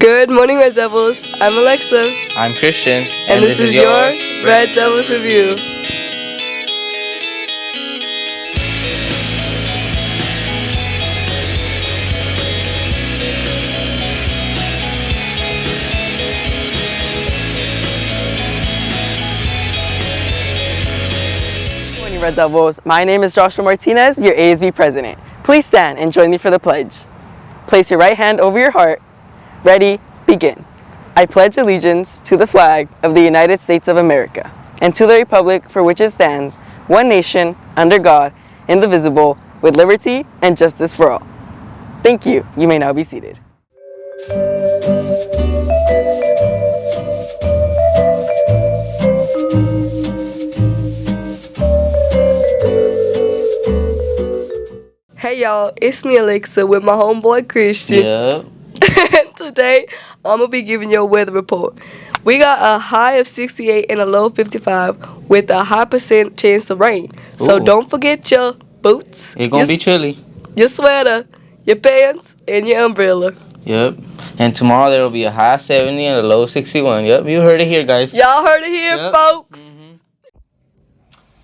Good morning, Red Devils. I'm Alexa. I'm Christian. And this is your Red Devils Review. Good morning, Red Devils. My name is Joshua Martinez, your ASB president. Please stand and join me for the pledge. Place your right hand over your heart. Ready, begin. I pledge allegiance to the flag of the United States of America and to the republic for which it stands, one nation, under God, indivisible, with liberty and justice for all. Thank you. You may now be seated. Hey y'all, it's me Alexa with my homeboy Christian. Yep. Today, I'm going to be giving you a weather report. We got a high of 68 and a low of 55 with a high % chance of rain. So don't forget your boots. It's going to be chilly. Your sweater, your pants, and your umbrella. Yep. And tomorrow there will be a high 70 and a low 61. Yep, you heard it here, guys. Y'all heard it here, folks.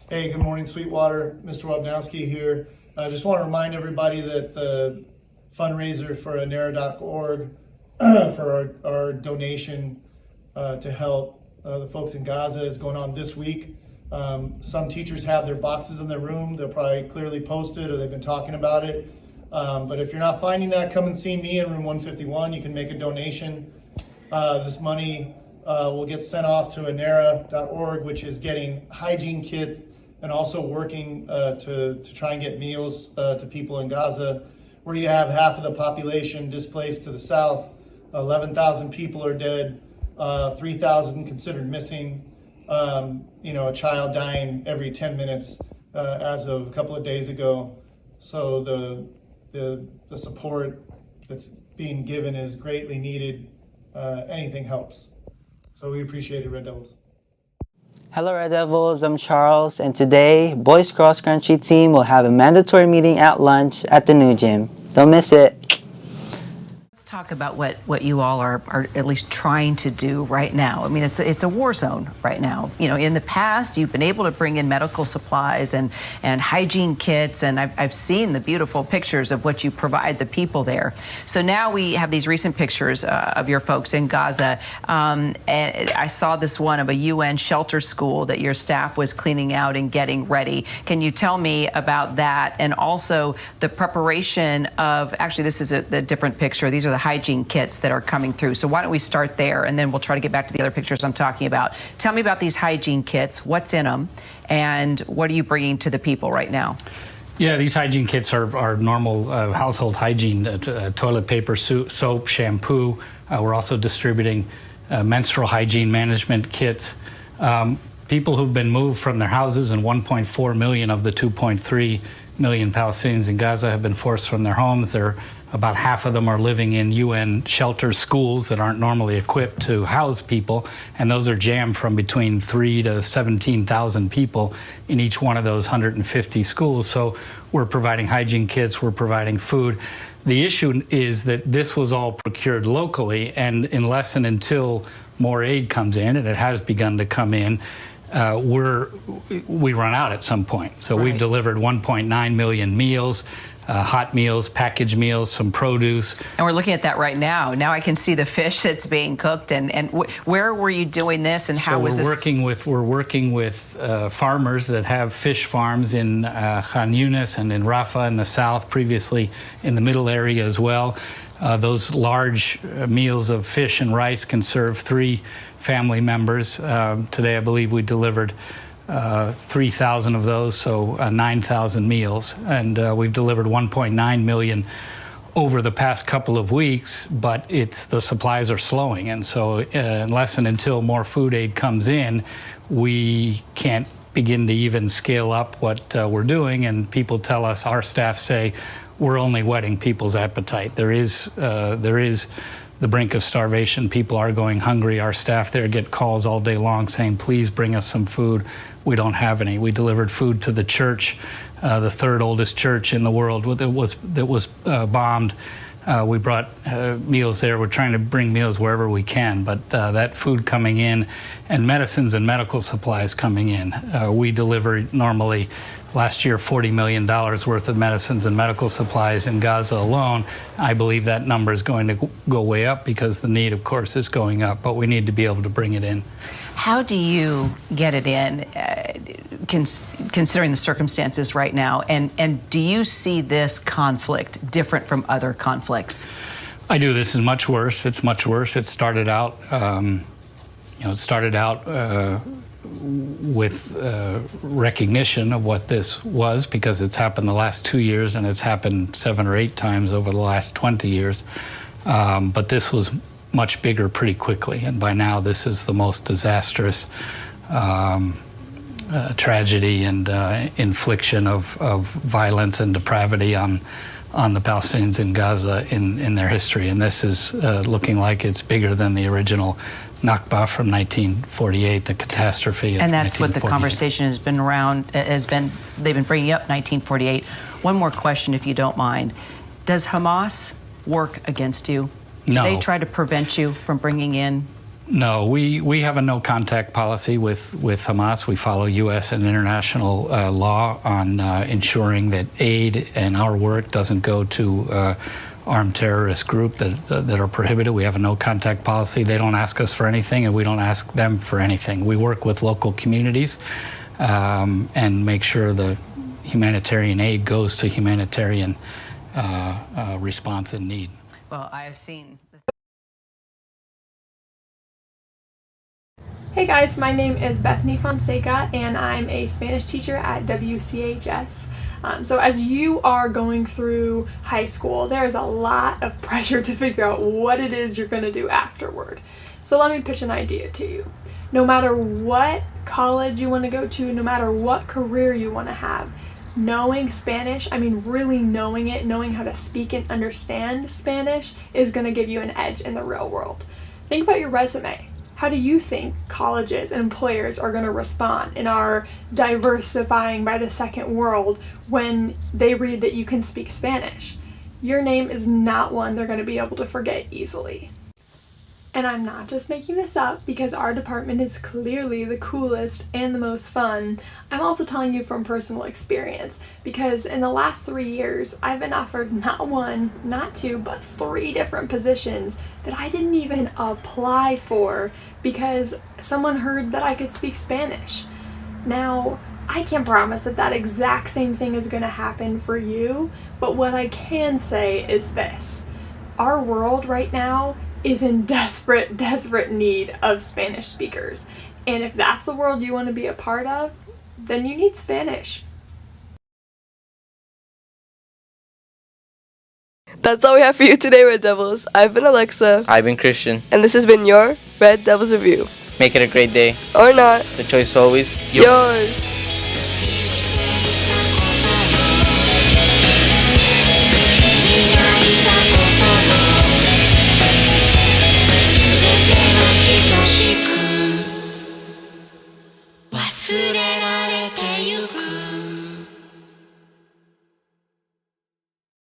Hey, good morning, Sweetwater. Mr. Wabnowski here. I just want to remind everybody that the fundraiser for anera.org for our donation to help the folks in Gaza is going on this week. Some teachers have their boxes in their room. They'll probably clearly post it or they've been talking about it. But if you're not finding that, come and see me in room 151. You can make a donation. This money will get sent off to anera.org, which is getting hygiene kits and also working to try and get meals to people in Gaza, where you have half of the population displaced to the south. 11,000 people are dead, 3,000 considered missing, a child dying every 10 minutes as of a couple of days ago. So the support that's being given is greatly needed. Anything helps. So we appreciate it, Red Devils. Hello, Red Devils. I'm Charles, and today, boys cross country team will have a mandatory meeting at lunch at the new gym. Don't miss it. Talk about what you all are at least trying to do right now. I mean, it's a war zone right now. You know, in the past, you've been able to bring in medical supplies and hygiene kits, and I've seen the beautiful pictures of what you provide the people there. So now we have these recent pictures of your folks in Gaza. And I saw this one of a UN shelter school that your staff was cleaning out and getting ready. Can you tell me about that? And also the preparation of, actually, this is a different picture. These are the hygiene kits that are coming through. So why don't we start there, and then we'll try to get back to the other pictures I'm talking about. Tell me about these hygiene kits, what's in them, and what are you bringing to the people right now? Yeah, these hygiene kits are normal household hygiene, toilet paper, soap, shampoo. We're also distributing menstrual hygiene management kits. People who've been moved from their houses, and 1.4 million of the 2.3 million Palestinians in Gaza have been forced from their homes. About half of them are living in UN shelter schools that aren't normally equipped to house people, and those are jammed from between 3,000 to 17,000 people in each one of those 150 schools. So we're providing hygiene kits, we're providing food. The issue is that this was all procured locally, and unless and until more aid comes in, and it has begun to come in, we run out at some point. So we've delivered 1.9 million meals, hot meals, packaged meals, some produce. And we're looking at that right now. Now I can see the fish that's being cooked. And where were you doing this, and how was this? We're working with farmers that have fish farms in Khan Yunis and in Rafah in the south, previously in the middle area as well. Those large meals of fish and rice can serve 3 family members. Today I believe we delivered 3,000 of those, so 9,000 meals, and we've delivered 1.9 million over the past couple of weeks, but the supplies are slowing, and so unless and until more food aid comes in, we can't begin to even scale up what we're doing. And people tell us, our staff say, we're only whetting people's appetite. There is the brink of starvation. People are going hungry. Our staff there get calls all day long saying, please bring us some food. We don't have any. We delivered food to the church, the 3rd oldest church in the world that was bombed We brought meals there. We're trying to bring meals wherever we can, but that food coming in and medicines and medical supplies coming in. We deliver normally last year $40 million worth of medicines and medical supplies in Gaza alone. I believe that number is going to go way up because the need, of course, is going up, but we need to be able to bring it in. How do you get it in, considering the circumstances right now? And do you see this conflict different from other conflicts? I do. This is much worse. It's much worse. It started out, with recognition of what this was, because it's happened the last 2 years and it's happened 7 or 8 times over the last 20 years. But this was much bigger pretty quickly, and by now this is the most disastrous tragedy and infliction of violence and depravity on the Palestinians in Gaza in their history. And this is looking like it's bigger than the original Nakba from 1948, the catastrophe of 1948. And that's what the conversation has been around, they've been bringing up 1948. One more question, if you don't mind. Does Hamas work against you? No. Do they try to prevent you from bringing in? No, we have a no contact policy with Hamas. We follow U.S. and international law on ensuring that aid and our work doesn't go to armed terrorist group that are prohibited. We have a no contact policy. They don't ask us for anything, and we don't ask them for anything. We work with local communities and make sure the humanitarian aid goes to humanitarian response in need. Well, I have seen. Hey guys, my name is Bethany Fonseca and I'm a Spanish teacher at WCHS. So as you are going through high school, there is a lot of pressure to figure out what it is you're going to do afterward. So let me pitch an idea to you. No matter what college you want to go to, no matter what career you want to have, knowing Spanish, really knowing it, knowing how to speak and understand Spanish is going to give you an edge in the real world. Think about your resume. How do you think colleges and employers are going to respond in our diversifying by the second world when they read that you can speak Spanish? Your name is not one they're going to be able to forget easily. And I'm not just making this up because our department is clearly the coolest and the most fun. I'm also telling you from personal experience because in the last 3 years, I've been offered not 1, not 2, but 3 different positions that I didn't even apply for because someone heard that I could speak Spanish. Now, I can't promise that that exact same thing is going to happen for you, but what I can say is this. Our world right now is in desperate need of Spanish speakers. And if that's the world you want to be a part of, then you need Spanish. That's all we have for you today, Red Devils. I've been Alexa. I've been Christian. And this has been your Red Devils Review. Make it a great day. Or not. The choice is always yours.